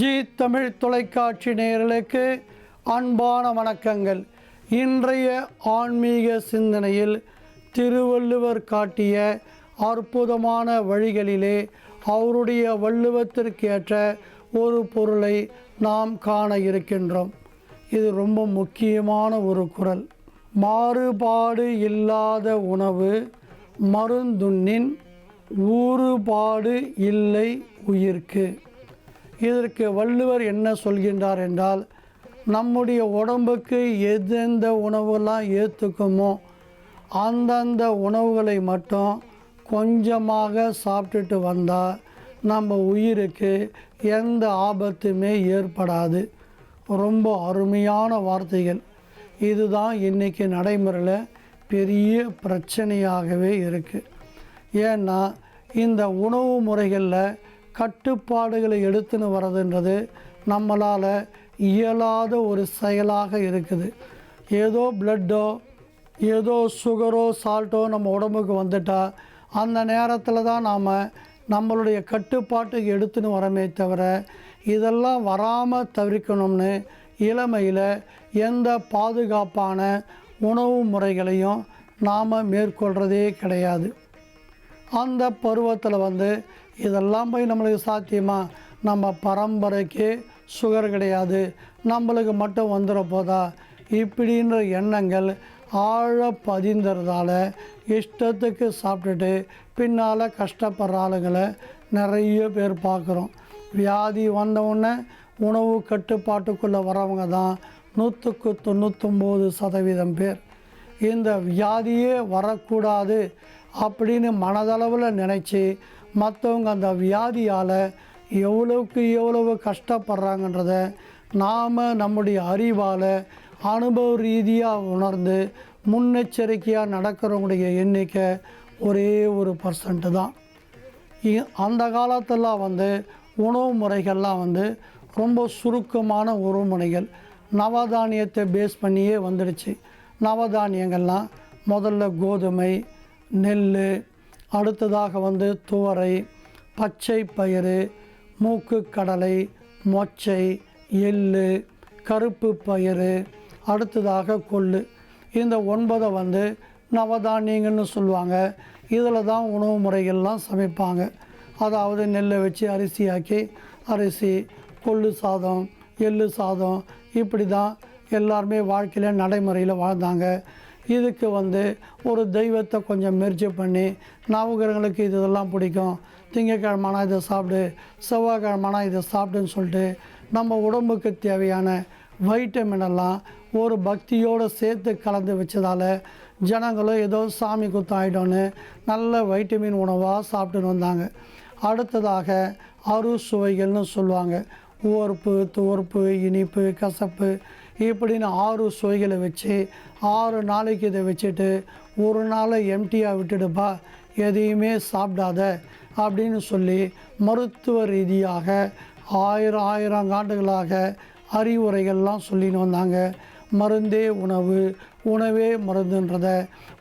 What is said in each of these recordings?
G Tamil தொலைக்காட்சி நேயர்களுக்கு அன்பான வணக்கங்கள். இன்றைய ஆன்மீக சிந்தனையில் திருவள்ளுவர் காட்டிய அற்புதமான வழிகளிலே அவருடைய வள்ளுவத்திற்கேற்ற ஒரு பொருளை நாம் காண இருக்கின்றோம். இது ரொம்ப முக்கியமான ஒரு குறள். மாறுபாடு இல்லாத உணவு மருந்துண்ணின் ஊறுபாடு இல்லை உயிர்க்கு. இதற்கு வள்ளுவர் என்ன சொல்கின்றார் என்றால், நம்முடைய உடம்புக்கு எந்தெந்த உணவுலாம் ஏற்றுக்குமோ அந்தந்த உணவுகளை மட்டும் கொஞ்சமாக சாப்பிட்டுட்டு வந்தால் நம்ம உயிருக்கு எந்த ஆபத்துமே ஏற்படாது. ரொம்ப அருமையான வார்த்தைகள். இதுதான் இன்றைக்கி நடைமுறையில் பெரிய பிரச்சனையாகவே இருக்குது. ஏன்னா இந்த உணவு முறைகளில் கட்டுப்பாடுகளை எடுத்துன்னு வர்றதுன்றது நம்மளால் இயலாத ஒரு செயலாக இருக்குது. ஏதோ பிளட்டோ ஏதோ சுகரோ சால்ட்டோ நம்ம உடம்புக்கு வந்துட்டால் அந்த நேரத்தில் தான் நாம் நம்மளுடைய கட்டுப்பாட்டுக்கு எடுத்துன்னு வரமே தவிர, இதெல்லாம் வராமல் தவிர்க்கணும்னு இளமையில் எந்த பாதுகாப்பான உணவு முறைகளையும் நாம் மேற்கொள்கிறதே கிடையாது. அந்த பருவத்தில் இதெல்லாம் போய் நம்மளுக்கு சாத்தியமா? நம்ம பரம்பரைக்கு சுகர் கிடையாது, நம்மளுக்கு மட்டும் வந்துட போதா இப்படின்ற எண்ணங்கள் ஆழ பதிந்தறதால இஷ்டத்துக்கு சாப்பிட்டுட்டு பின்னால் கஷ்டப்படுற ஆளுங்களை நிறைய பேர் பார்க்குறோம். வியாதி வந்தவுடனே உணவு கட்டுப்பாட்டுக்குள்ளே வரவங்க தான் 99% பேர். இந்த வியாதியே வரக்கூடாது அப்படின்னு மனதளவில் நினச்சி மற்றவங்க அந்த வியாதியால் எவ்வளவுக்கு எவ்வளவு கஷ்டப்படுறாங்கன்றத நாம் நம்முடைய அறிவால் அனுபவ ரீதியாக உணர்ந்து முன்னெச்சரிக்கையாக நடக்கிறவங்களுடைய எண்ணிக்கை ஒரே 1% தான். அந்த காலத்தெல்லாம் உணவு முறைகள்லாம் ரொம்ப சுருக்கமான உணவு முறைகள். நவதானியத்தை பேஸ் பண்ணியே வந்துடுச்சு. நவதானியங்கள்லாம் முதல்ல கோதுமை, நெல், அடுத்ததாக துவரை, பச்சை பயிறு, மூக்கு கடலை, மொச்சை, எள்ளு, கருப்பு பயிறு, அடுத்ததாக கொள்ளு. இந்த 9 நவதானியங்கள்னு சொல்லுவாங்க. இதில் தான் உணவு முறைகள்லாம் சமைப்பாங்க. அதாவது நெல்லை வச்சு அரிசியாக்கி அரிசி, கொள்ளு சாதம், எள்ளு சாதம், இப்படி தான் எல்லாருமே வாழ்க்கையில் நடைமுறையில் வாழ்ந்தாங்க. இதுக்கு ஒரு தெய்வத்தை கொஞ்சம் முயற்சி பண்ணி, நவகிரகங்களுக்கு இதெல்லாம் பிடிக்கும், திங்கக்கிழமைனா இதை சாப்பிடு, செவ்வாய்க்கிழமைனா இதை சாப்பிடுன்னு சொல்லிட்டு நம்ம உடம்புக்கு தேவையான வைட்டமினெல்லாம் ஒரு பக்தியோடு சேர்த்து கலந்து வச்சதால் ஜனங்களும் ஏதோ சாமி குத்தம் ஆகிட்டோன்னு நல்ல வைட்டமின் உணவாக சாப்பிட்டுன்னு வந்தாங்க. அடுத்ததாக அறுசுவைகள்னு சொல்லுவாங்க. உவர்ப்பு, துவர்ப்பு, இனிப்பு, கசப்பு, இப்படின்னு 6 சுவைகளை வச்சு 6 நாளைக்கு இதை வச்சுட்டு ஒரு நாளை எம்டியாக விட்டுடுப்பா, எதையுமே சாப்பிடாத அப்படின்னு சொல்லி மருத்துவ ரீதியாக 1000 ஆண்டுகளாக அறிவுரைகள்லாம் சொல்லின்னு வந்தாங்க. மருந்தே உணவு, உணவே மருந்துன்றத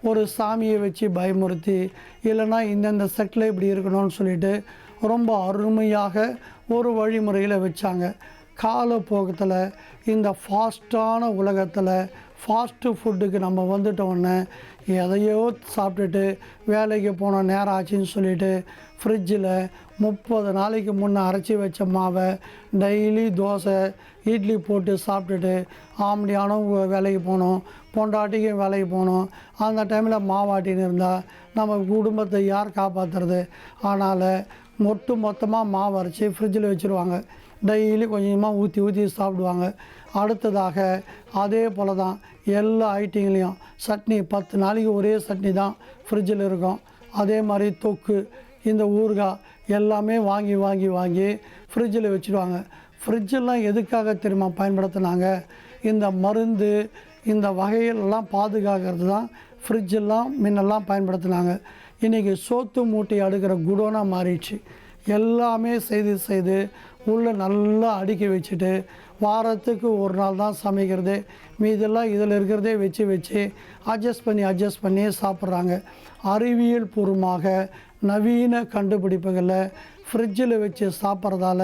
ஒரு சாமியை வச்சு பயமுறுத்தி, இல்லைன்னா இந்தந்த செட்டில் இப்படி இருக்கணும்னு சொல்லிட்டு ரொம்ப அருமையாக ஒரு வழிமுறையில் வச்சாங்க. காலப்போக்கத்தில் இந்த ஃபாஸ்ட்டான உலகத்தில் ஃபாஸ்ட்டு ஃபுட்டுக்கு நம்ம வந்துட்டோன்னே எதையோ சாப்பிட்டுட்டு வேலைக்கு போன நேரம் ஆச்சுன்னு சொல்லிவிட்டு ஃப்ரிட்ஜில் 30 நாளைக்கு முன்னே அரைச்சி வச்ச மாவை டெய்லி தோசை, இட்லி போட்டு சாப்பிட்டுட்டு ஆம்படியானும் வேலைக்கு போகணும், பொண்டாட்டிக்கும் வேலைக்கு போகணும். அந்த டைமில் மாவாட்டின்னு இருந்தால் நம்ம குடும்பத்தை யார் காப்பாற்றுறது? அதனால் மொத்தமாக மாவு அரைச்சி ஃப்ரிட்ஜில் வச்சுருவாங்க. டெய்லி கொஞ்சமாக ஊற்றி சாப்பிடுவாங்க. அடுத்ததாக அதே போல் தான் எல்லா ஐட்டங்களையும் சட்னி 10 நாளைக்கு ஒரே சட்னி தான் ஃப்ரிட்ஜில் இருக்கும். அதே மாதிரி தொக்கு, இந்த ஊறுகாய் எல்லாமே வாங்கி ஃப்ரிட்ஜில் வச்சுடுவாங்க. ஃப்ரிட்ஜெல்லாம் எதுக்காக தெரியுமா பயன்படுத்தினாங்க? இந்த மருந்து, இந்த வகைகளெல்லாம் பாதுகாக்கிறது தான் ஃப்ரிட்ஜெல்லாம் முன்னெல்லாம் பயன்படுத்தினாங்க. இன்றைக்கி சோத்து மூட்டை அடுக்கிற குடோனாக மாறிடுச்சு. எல்லாமே செய்து உள்ளே நல்லா அடுக்கி வச்சுட்டு வாரத்துக்கு ஒரு நாள் தான் சமைக்கிறது. மீதெல்லாம் இதில் இருக்கிறதே வச்சு அட்ஜஸ்ட் பண்ணி சாப்பிட்றாங்க. அறிவியல் பூர்வமாக நவீன கண்டுபிடிப்புகளை ஃப்ரிட்ஜில் வச்சு சாப்பிட்றதால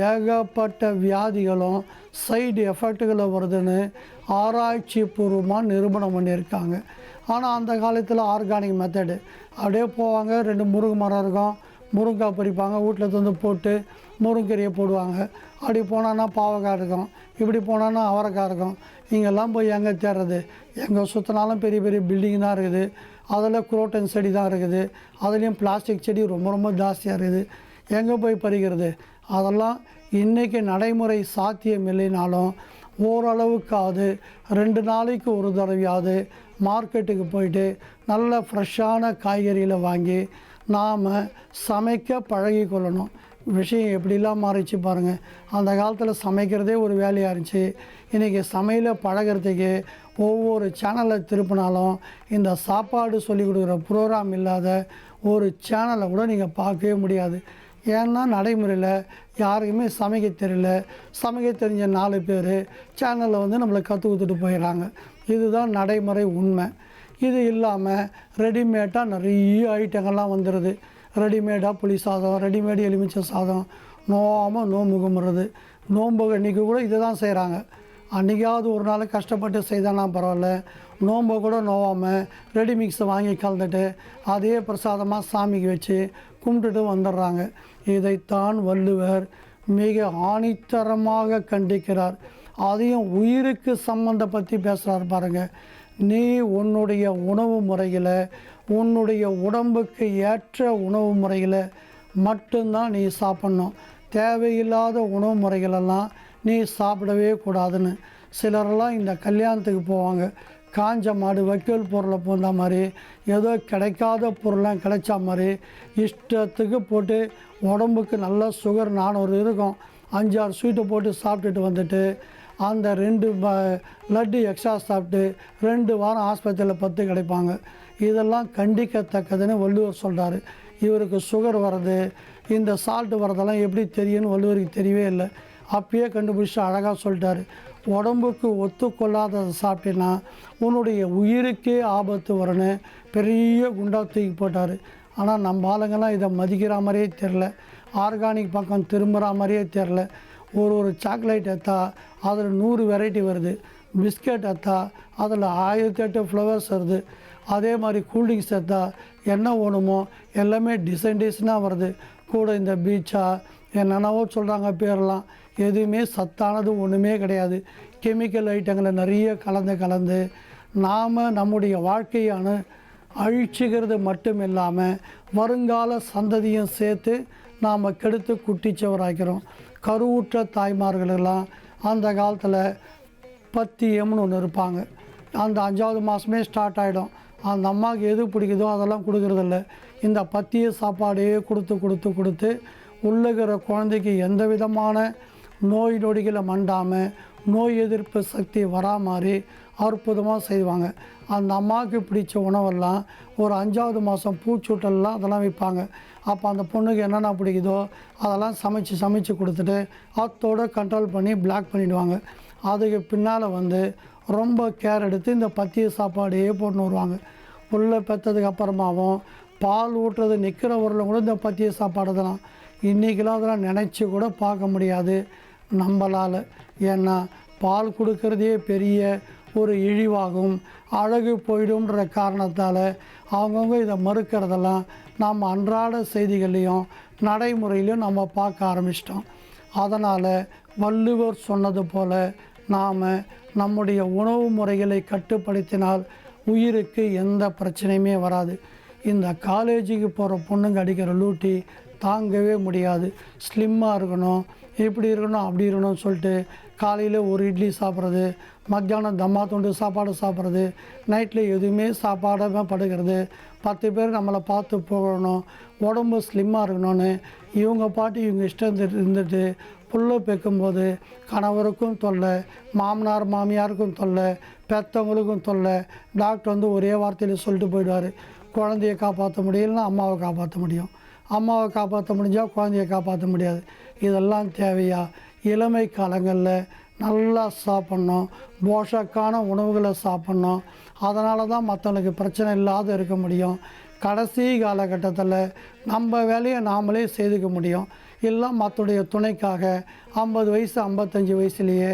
ஏகப்பட்ட வியாதிகளும் சைடு எஃபெக்ட்டுகளும் வருதுன்னு ஆராய்ச்சி பூர்வமாக நிரூபணம் பண்ணியிருக்காங்க. ஆனால் அந்த காலத்தில் ஆர்கானிக் மெத்தடு அப்படியே போவாங்க, 2 முருங்கை மரம் இருக்கும், முருங்கைக்காய் பறிப்பாங்க, வீட்டில் தந்து போட்டு முருங்கீரையை போடுவாங்க. அப்படி போனான்னா பாவக்காய் இருக்கும், இப்படி போனான்னா அவரைக்காய் இருக்கும். இங்கெல்லாம் போய் எங்கே தேடுறது? எங்கே சுற்றினாலும் பெரிய பெரிய பில்டிங் தான் இருக்குது, அதில் குரோட்டன் செடி தான் இருக்குது, அதுலேயும் பிளாஸ்டிக் செடி ரொம்ப ரொம்ப ஜாஸ்தியாக இருக்குது. எங்கே போய் பறிக்கிறது? அதெல்லாம் இன்றைக்கி நடைமுறை சாத்தியம் இல்லைனாலும் ஓரளவுக்காவது 2 நாளைக்கு ஒரு தடவையாவது மார்க்கெட்டுக்கு போயிட்டு நல்ல ஃப்ரெஷ்ஷான காய்கறிகளை வாங்கி நாம் சமைக்க பழகி கொள்ளணும். விஷயம் எப்படிலாம் மாறிச்சு பாருங்கள். அந்த காலத்தில் சமைக்கிறதே ஒரு வேலையாக இருந்துச்சு. இன்றைக்கி சமையலை பழகிறதுக்கு ஒவ்வொரு சேனலை திருப்பினாலும் இந்த சாப்பாடு சொல்லிக் கொடுக்குற ப்ரோக்ராம் இல்லாத ஒரு சேனலை கூட நீங்கள் பார்க்கவே முடியாது. ஏன்னா நடைமுறையில் யாருக்குமே சமைக்க தெரியல. சமைக்க தெரிஞ்ச 4 பேர் சேனலில் வந்து நம்மளை கற்றுக் கொடுத்துட்டு போயிடறாங்க. இதுதான் நடைமுறை உண்மை. இது இல்லாமல் ரெடிமேடாக நிறைய ஐட்டங்கள்லாம் வந்துடுது. ரெடிமேடாக புளி சாதம், ரெடிமேடு எலுமிச்சை சாதம், நோவாமல் நோம்பு கும்பிட்றது. நோம்பு அன்றைக்கி கூட இதை தான் செய்கிறாங்க. அன்றைக்காவது ஒரு நாள் கஷ்டப்பட்டு செய்தானா பரவாயில்ல, நோம்பை கூட நோவாமல் ரெடி மிக்ஸை வாங்கி கலந்துட்டு அதே பிரசாதமாக சாமிக்கு வச்சு கும்பிட்டுட்டு வந்துடுறாங்க. இதைத்தான் வள்ளுவர் மிக ஆணித்தரமாக கண்டிக்கிறார். அதையும் உயிருக்கு சம்பந்த பற்றி பேசுகிறார் பாருங்கள். நீ உன்னுடைய உணவு முறையில், உன்னுடைய உடம்புக்கு ஏற்ற உணவு முறையில் மட்டும்தான் நீ சாப்பிட்ணும். தேவையில்லாத உணவு முறைகளெல்லாம் நீ சாப்பிடவே கூடாதுன்னு. சிலரெல்லாம் இந்த கல்யாணத்துக்கு போவாங்க, காஞ்ச மாடு வைக்கோல் பொருளை போந்த மாதிரி, ஏதோ கிடைக்காத பொருள்லாம் கிடைச்சா மாதிரி இஷ்டத்துக்கு போட்டு உடம்புக்கு நல்ல சுகர் 400 இருக்கும், 5-6 ஸ்வீட்டை போட்டு சாப்பிட்டுட்டு வந்துட்டு அந்த 2 லட்டு எக்ஸ்ட்ரா சாப்பிட்டு 2 வாரம் ஆஸ்பத்திரியில் 10 கிடைப்பாங்க. இதெல்லாம் கண்டிக்கத்தக்கதுன்னு வள்ளுவர் சொல்கிறாரு. இவருக்கு சுகர் வர்றது, இந்த சால்ட்டு வரதெல்லாம் எப்படி தெரியும்னு வள்ளுவருக்கு தெரியவே இல்லை. அப்பயே கண்டுபிடிச்சி அழகாக சொல்லிட்டாரு. உடம்புக்கு ஒத்துக்கொள்ளாததை சாப்பிட்டேன்னா உன்னுடைய உயிருக்கே ஆபத்து வரும்னு பெரிய குண்டா தூக்கி போட்டார். ஆனால் நம்ம ஆளுங்கெல்லாம் இதை மதிக்கிற மாதிரியே தெரில, ஆர்கானிக் பக்கம் திரும்புகிற மாதிரியே தெரில. ஒரு சாக்லேட் எடுத்தா அதில் 100 வெரைட்டி வருது, பிஸ்கட் எடுத்தா அதில் 1008 ஃப்ளவர்ஸ் வருது, அதே மாதிரி கூல்ட்ரிங்க்ஸ் எடுத்தா என்ன வேணுமோ எல்லாமே டிசைனாக வருது. கூட இந்த பீச்சா என்னென்னவோ சொல்கிறாங்க பேரெல்லாம், எதுவுமே சத்தானது ஒன்றுமே கிடையாது. கெமிக்கல் ஐட்டங்களை நிறைய கலந்து நாம் நம்முடைய வாழ்க்கையான அழிச்சுக்கிறது மட்டும் இல்லாமல் வருங்கால சந்ததியும் சேர்த்து நாம் கெடுத்து குட்டிச்சவராக்கிறோம். கருவுற்ற தாய்மார்களெல்லாம் அந்த காலத்தில் பத்தியம்னு ஒன்று இருப்பாங்க. அந்த 5வது மாதமே ஸ்டார்ட் ஆகிடும். அந்த அம்மாவுக்கு எது பிடிக்குதோ அதெல்லாம் கொடுக்குறதில்ல. இந்த பத்திய சாப்பாடையே கொடுத்து உள்ளுகிற குழந்தைக்கு எந்த விதமான நோய் நொடிகளை மண்டாமல் நோய் எதிர்ப்பு சக்தி வரா மாதிரி அற்புதமாக செய்வாங்க. அந்த அம்மாவுக்கு பிடிச்ச உணவெல்லாம் ஒரு 5வது மாதம் பூச்சூட்டெல்லாம் அதெல்லாம் வைப்பாங்க. அப்போ அந்த பொண்ணுக்கு என்னென்ன பிடிக்குதோ அதெல்லாம் சமைச்சு கொடுத்துட்டு அத்தோடு கண்ட்ரோல் பண்ணி பிளாக் பண்ணிவிடுவாங்க. அதுக்கு பின்னால் வந்து ரொம்ப கேர் எடுத்து இந்த பத்திய சாப்பாடையே போட்டுன்னு வருவாங்க. உள்ளே பெற்றதுக்கு அப்புறமாவும் பால் ஊட்டுறது நிற்கிற ஊரில் கூட இந்த பத்திய சாப்பாடு தான். இன்றைக்கெல்லாம் அதெல்லாம் நினச்சி கூட பார்க்க முடியாது நம்மளால். ஏன்னா பால் கொடுக்கறதே பெரிய ஒரு இழிவாகும், அழகு போயிடும்ன்ற காரணத்தால் அவங்கவுங்க இதை மறுக்கிறதெல்லாம் நாம் அன்றாட செய்திகள்லையும் நடைமுறையிலையும் நம்ம பார்க்க ஆரம்பிச்சிட்டோம். அதனால் வள்ளுவர் சொன்னது போல் நாம் நம்முடைய உணவு முறைகளை கட்டுப்படுத்தினால் உயிருக்கு எந்த பிரச்சனையுமே வராது. இந்த காலேஜுக்கு போகிற பொண்ணுங்க அடிக்கிற லூட்டி தாங்கவே முடியாது. ஸ்லிம்மாக இருக்கணும், இப்படி இருக்கணும், அப்படி இருக்கணும்னு சொல்லிட்டு காலையில் ஒரு இட்லி சாப்பிட்றது, மத்தியானம் தம்மா துண்டு சாப்பாடு சாப்பிட்றது, நைட்டில் எதுவுமே சாப்பாடாமல் படுக்கிறது, 10 பேர் நம்மளை பார்த்து போகணும், உடம்பு ஸ்லிம்மாக இருக்கணும்னு இவங்க பாட்டு இவங்க இஷ்டம் இருந்துட்டு புல்ல பெக்கும்போது கணவருக்கும் தொல்லை, மாமனார் மாமியாருக்கும் தொல்லை, பெற்றவங்களுக்கும் தொல்லை. டாக்டர் வந்து ஒரே வார்த்தையில் சொல்லிட்டு போயிடுவார், குழந்தையை காப்பாற்ற முடியலன்னா அம்மாவை காப்பாற்ற முடியும், அம்மாவை காப்பாற்ற முடிஞ்சால் குழந்தையை காப்பாற்ற முடியாது. இதெல்லாம் தேவையா? இளமை காலங்களில் நல்லா சாப்பிட்ணும், போஷக்கான உணவுகளை சாப்பிட்ணும். அதனால தான் மற்றவங்களுக்கு பிரச்சனை இல்லாத இருக்க முடியும். கடைசி காலகட்டத்தில் நம்ம வேலையை நாமளே செய்துக்க முடியும். இல்லை மற்றடைய துணைக்காக 50 வயசு 55 வயசுலேயே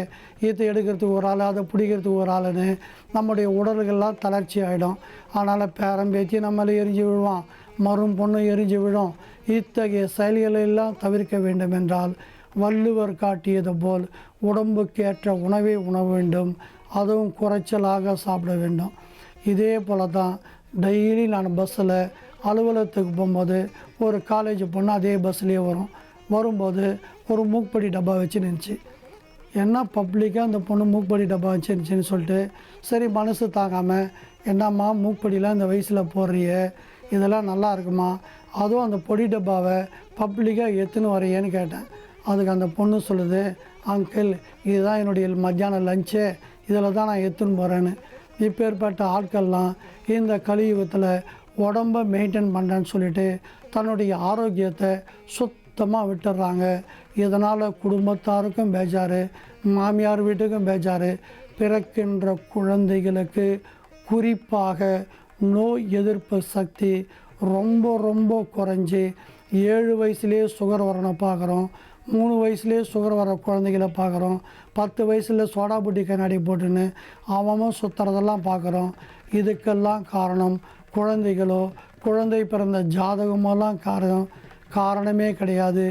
ஈத்தை எடுக்கிறதுக்கு ஒரு ஆள், அதை பிடிக்கிறதுக்கு ஒரு ஆளுன்னு நம்முடைய உடல்கள்லாம் தளர்ச்சி ஆகிடும். அதனால் பேரம்பேத்தி நம்மளை எரிஞ்சு விழுவான், மரும் பொண்ணு எரிஞ்சு விழும். இத்தகைய செயல்களை எல்லாம் தவிர்க்க வேண்டும் என்றால் வள்ளுவர் காட்டியது போல் உடம்புக்கேற்ற உணவை உண வேண்டும், அதுவும் குறைச்சலாக சாப்பிட வேண்டும். இதே போல் தான் டெய்லி நான் பஸ்ஸில் அலுவலகத்துக்கு போகும்போது ஒரு காலேஜ் பொண்ணு அதே பஸ்லேயே வரும்போது ஒரு மூக்குப்பொடி டப்பா வச்சு நின்றுச்சு. என்ன பப்ளிக்காக அந்த பொண்ணு மூக்குப்பொடி டப்பா வச்சுருந்துச்சின்னு சொல்லிட்டு சரி மனசு தாங்காமல், என்னம்மா மூக்குப்பொடிலாம் இந்த வயசில் போடுறிய, இதெல்லாம் நல்லா இருக்குமா, அதுவும் அந்த பொடி டப்பாவை பப்ளிக்காக எடுத்துன்னு வரையேன்னு கேட்டேன். அதுக்கு அந்த பொண்ணு சொல்லுது, அங்கிள் இதுதான் என்னுடைய மத்தியானம் லஞ்சே, இதில் தான் நான் எடுத்துன்னு போகிறேன்னு. இப்பேற்பட்ட ஆட்கள்லாம் இந்த கலியுகத்தில் உடம்பை மெயின்டைன் பண்ணுறேன்னு சொல்லிட்டு தன்னுடைய ஆரோக்கியத்தை சுத்தமாக விட்டுடுறாங்க. இதனால் குடும்பத்தாருக்கும் பேஜாரு, மாமியார் வீட்டுக்கும் பேஜாரு. பிறக்கின்ற குழந்தைகளுக்கு குறிப்பாக நோய் எதிர்ப்பு சக்தி ரொம்ப ரொம்ப குறைஞ்சி 7 வயசுலேயே சுகர் வரணும் பார்க்குறோம், 3 வயசுலேயே சுகர் வர குழந்தைகளை பார்க்குறோம், 10 வயசில் சோடா புட்டி கண்ணாடி போட்டுன்னு அவன் சுற்றுறதெல்லாம் பார்க்குறோம். இதுக்கெல்லாம் காரணம் குழந்தைகளோ குழந்தை பிறந்த ஜாதகமெல்லாம் காரணமே கிடையாது.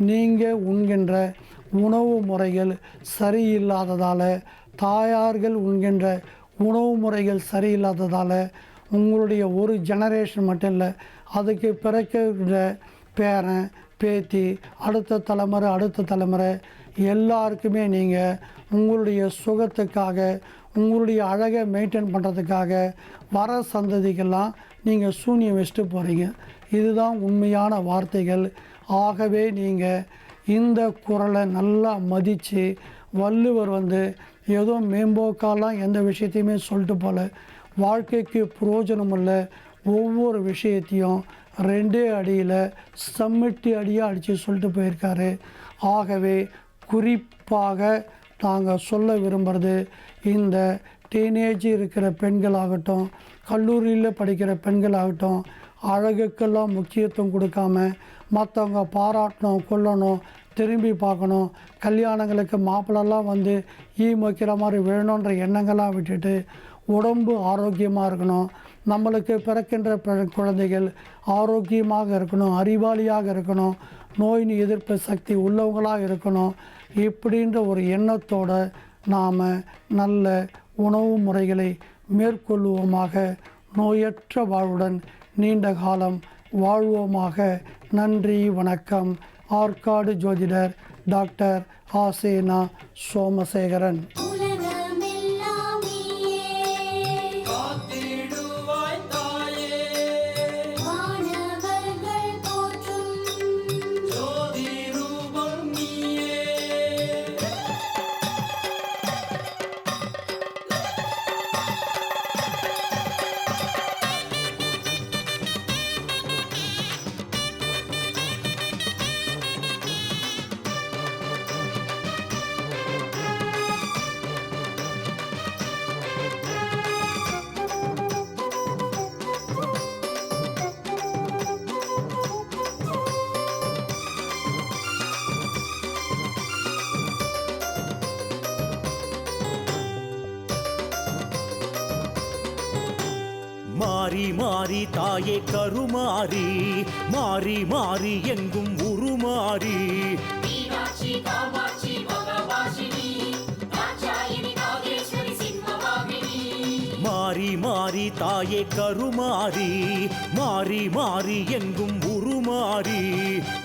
நீங்கள் உண்கின்ற உணவு முறைகள் சரியில்லாததால், தாயார்கள் உண்கின்ற உணவு முறைகள் சரியில்லாததால் உங்களுடைய ஒரு ஜெனரேஷன் மட்டும் இல்லை, அதுக்கு பிறக்கிற பேரன் பேத்தி அடுத்த தலைமுறை எல்லாருக்குமே நீங்கள் உங்களுடைய சுகத்துக்காக உங்களுடைய அழகை மெயின்டைன் பண்ணுறதுக்காக வர சந்ததிக்கெல்லாம் நீங்கள் சூனியம் வச்சுட்டு போகிறீங்க. இதுதான் உண்மையான வார்த்தைகள். ஆகவே நீங்கள் இந்த குரலை நல்லா மதித்து, வள்ளுவர் ஏதோ மேம்போக்காலாம் எந்த விஷயத்தையுமே சொல்லிட்டு போல, வாழ்க்கைக்கு பிரயோஜனமுள்ள ஒவ்வொரு விஷயத்தையும் 2 அடியில் சம்மிட்டி அடியாக அடித்து சொல்லிட்டு போயிருக்காரு. ஆகவே குறிப்பாக நாங்கள் சொல்ல விரும்புகிறது, இந்த டீனேஜ் இருக்கிற பெண்களாகட்டும், கல்லூரியில் படிக்கிற பெண்களாகட்டும், அழகுக்கெல்லாம் முக்கியத்துவம் கொடுக்காம மற்றவங்க பாராட்டணும், கொள்ளணும், திரும்பி பார்க்கணும், கல்யாணங்களுக்கு மாப்பிள்ளெல்லாம் ஈ மொய்க்கிற மாதிரி வேணுன்ற எண்ணங்கள்லாம் விட்டுட்டு உடம்பு ஆரோக்கியமாக இருக்கணும், நம்மளுக்கு பிறக்கின்ற குழந்தைகள் ஆரோக்கியமாக இருக்கணும், அறிவாளியாக இருக்கணும், நோய் எதிர்ப்பு சக்தி உள்ளவங்களாக இருக்கணும். இப்படின்ற ஒரு எண்ணத்தோடு நாம் நல்ல உணவு முறைகளை மேற்கொள்வோமாக. நோயற்ற வாழ்வுடன் நீண்ட காலம் வாழ்வோமாக. நன்றி, வணக்கம். ஆற்காடு ஜோதிடர் டாக்டர் ஆசேனா சோமசேகரன். மாறி மாறி தாயே கருமாறி, மாறி மாறி எங்கும் உருமாறி, மாறி மாறி தாயே கருமாறி, மாறி மாறி எங்கும் உருமாறி,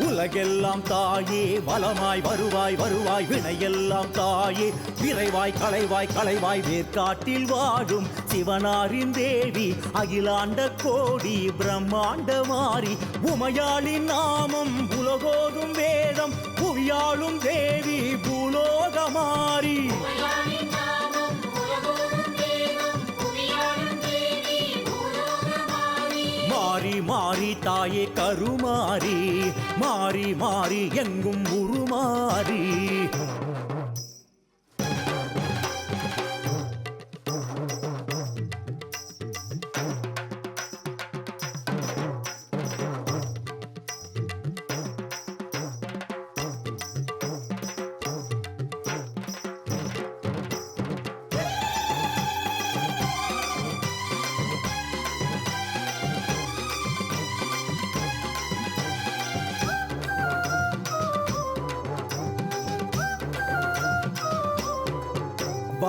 உலகெல்லாம் தாயே வளமாய் வருவாய் வருவாய், வினையெல்லாம் தாயே விரைவாய் களைவாய் களைவாய், வேர்க்காட்டில் வாழும் சிவனாரின் தேவி, அகிலாண்ட கோடி பிரம்மாண்ட மாறி, உமையாளின் நாமம் உலகோதும் வேதம், புவியாளும் தேவி பூலோகமாரி. மாறி மாறி தாயே கருமாறி, மாறி மாறி எங்கும் உருமாறி.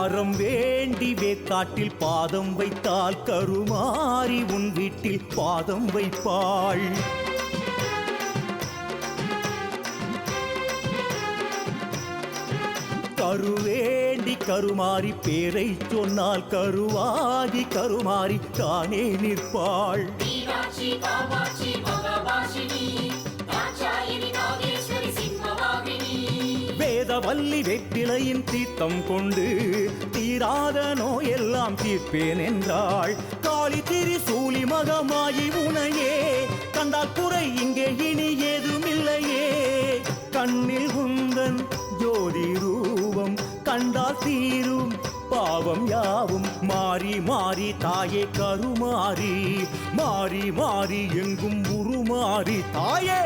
வரம் வேண்டி வேக்காட்டில் பாதம் வைத்தால் கருமாறி உன் வீட்டில் பாதம் வைப்பாள். கருவேண்டி கருமாறி பேரை சொன்னால் கருவாகி கருமாறி தானே நிற்பாள். வேதவல்லி வெற்றிலையின் தீர்த்தம் கொண்டு தீராத நோயெல்லாம் தீர்ப்பேன் என்றாள். காளி திரி சூலி மகமாயி உனையே கண்டால் குறை இங்கே இனி ஏதுமில்லையே. கண்ணில் உந்தன் ஜோதி ரூபம் கண்டால் தீரும் பாவம் யாவும். மாறி மாறி தாயே கருமாறி மாறி மாறி எங்கும் உருமாறி தாயே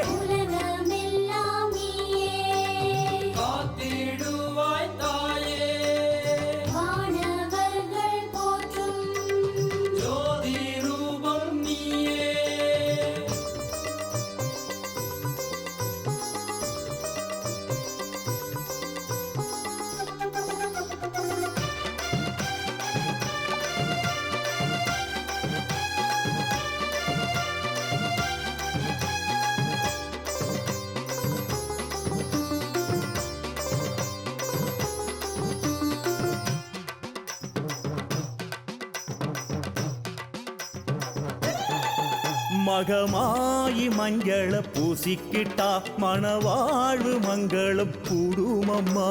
மகமாயி மஞ்சள பூசிக்கிட்டா மணவாழ்வு மங்களம் கூடுமம்மா.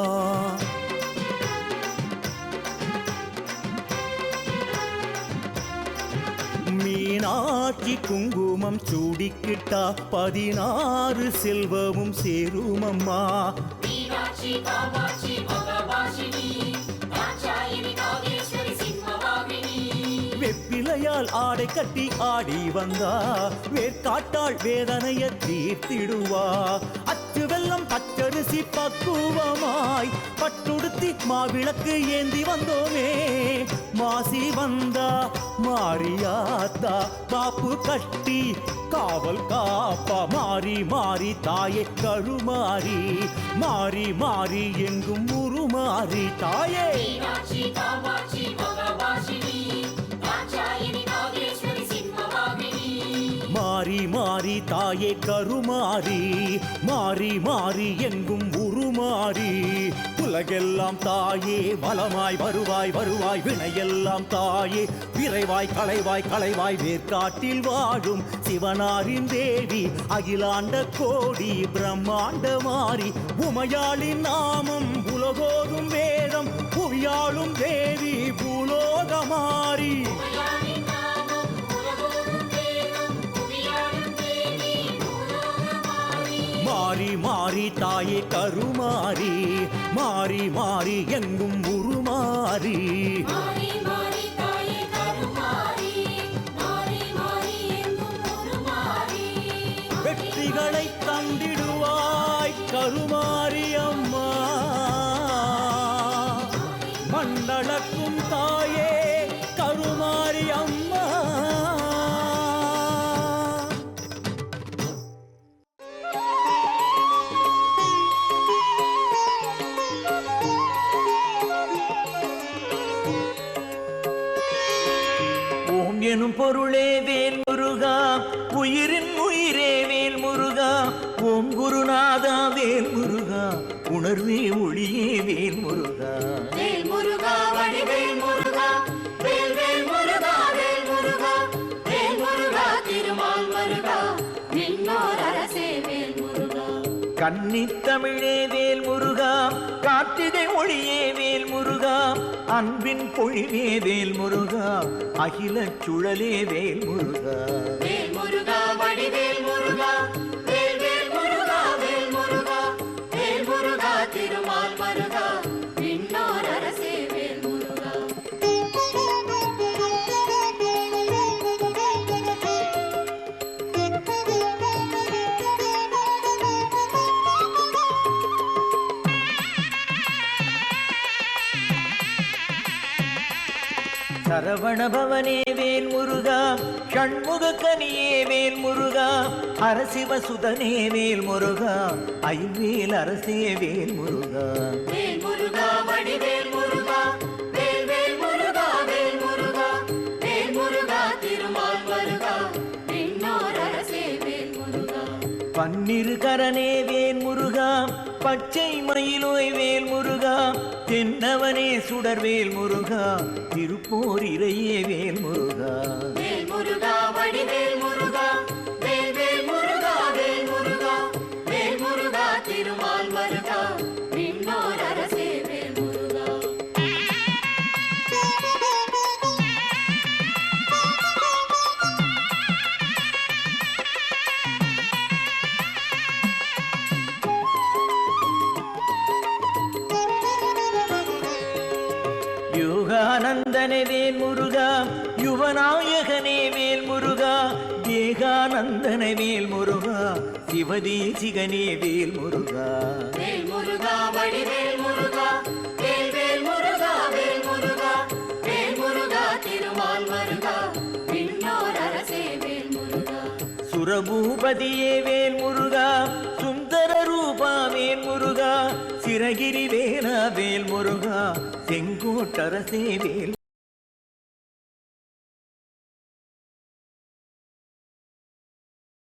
மீனாட்சி குங்குமம் சூடிக்கிட்டா 16 செல்வமும் சேருமம்மா. வெப்பிலையால் ஆடை கட்டி ஆடி வந்தா வேர்க்காட்டாள் வேதனைய தீர்த்திடுவா. அச்சு வெல்லம் பச்சரிசி பக்குவமாய் பட்டுடுத்தி மாவிளக்கு ஏந்தி வந்தோமே. மாசி வந்தா மாரியாத்தா காப்பு கட்டி காவல் காப்பா. மாறி மாறி தாயே கருமாறி மாறி மாறி எங்கும் உருமாறி தாயே மாறி மாறி தாயே கருமாறி மாறி மாறி எங்கும் உருமாறி. உலகெல்லாம் தாயே வலமாய் வருவாய் வருவாய் வினையெல்லாம் தாயே விரைவாய் களைவாய் களைவாய். வேர்க்காட்டில் வாழும் சிவனாரின் தேவி அகிலாண்ட கோடி பிரம்மாண்ட மாறி. உமையாளின் நாமம் உலகோதும் வேதம் புவியாளும் தேவி பூலோகமாரி. மாறி மாறி தாயே கருமாறி மாறி மாறி எங்கும் உருமாறி. வெற்றிகளை தந்திடுவாய் கருமாரி அம்மா. மண்டலக்கும் தாயே கருமாரி அம்மா. எனும் பொருளே வேல் முருகா உயிரின் உயிரே வேல் முருகா. ஓம் குருநாதா வேல் முருகா உணர்வே ஒளியே வேல் முருகா. வேல் முருகா வடிவேல் முருகா வேல் வேல் முருகா வேல் முருகா வேல் முருகா திருமால் முருகா விண்ணோர் அரசே வேல் முருகா. கன்னித்தமிழே வேல் முருகா காற்றிடை ஒளியே வேல் முருகா. அன்பின் பொழிவே வேல் முருகா அகில சுழலே வேல் முருகா. வேல் முருகா வடிவேல் முருகா வேல் வேல் முருகா வேல் முருகா வேல் முருகா திருமால் முருகா விண்ணோர் அரசே வேல் முருகா. சரவணபவனே வேல் முருகா ஷண்முக கனியே வேல் முருகா. அரசிவசுதனே வேல் முருகா ஐவேல் அரசே வேல் முருகா. வேல் முருகா வடிவேல் முருகா பன்னிரு கரனே வேல் முருகா பச்சை மயிலோய் வேல் முருகா தென்னவனே சுடர்வேல் முருகா திருப்போர் இறையே வேல் முருகா வேல் முருகா வடிவேல் முருகா வேல் வேல் முருகா வேல் முருகா வேல் முருகா திருமால் மருகா விண்ணோர் அரசே வேல் முருகா யோகானந்தனே வேல் முருகா யுவநாயகனே வேல் முருகா தேகானந்தனே வேல் முருகா சிவதேசிகனே வேல் முருகா வேல் முருகா வடிவேல் முருகா வேல் வேல் முருகா வேல் முருகா வேல் முருகா திருமால் மருகா விண்ணோர் அரசே வேல் முருகா சுரபூபதியே வேல் முருகா சுந்தர ரூபா வேல் முருகா சிரகிரி வேலா வேல் முருகா செங்கோட்டரசே வேல்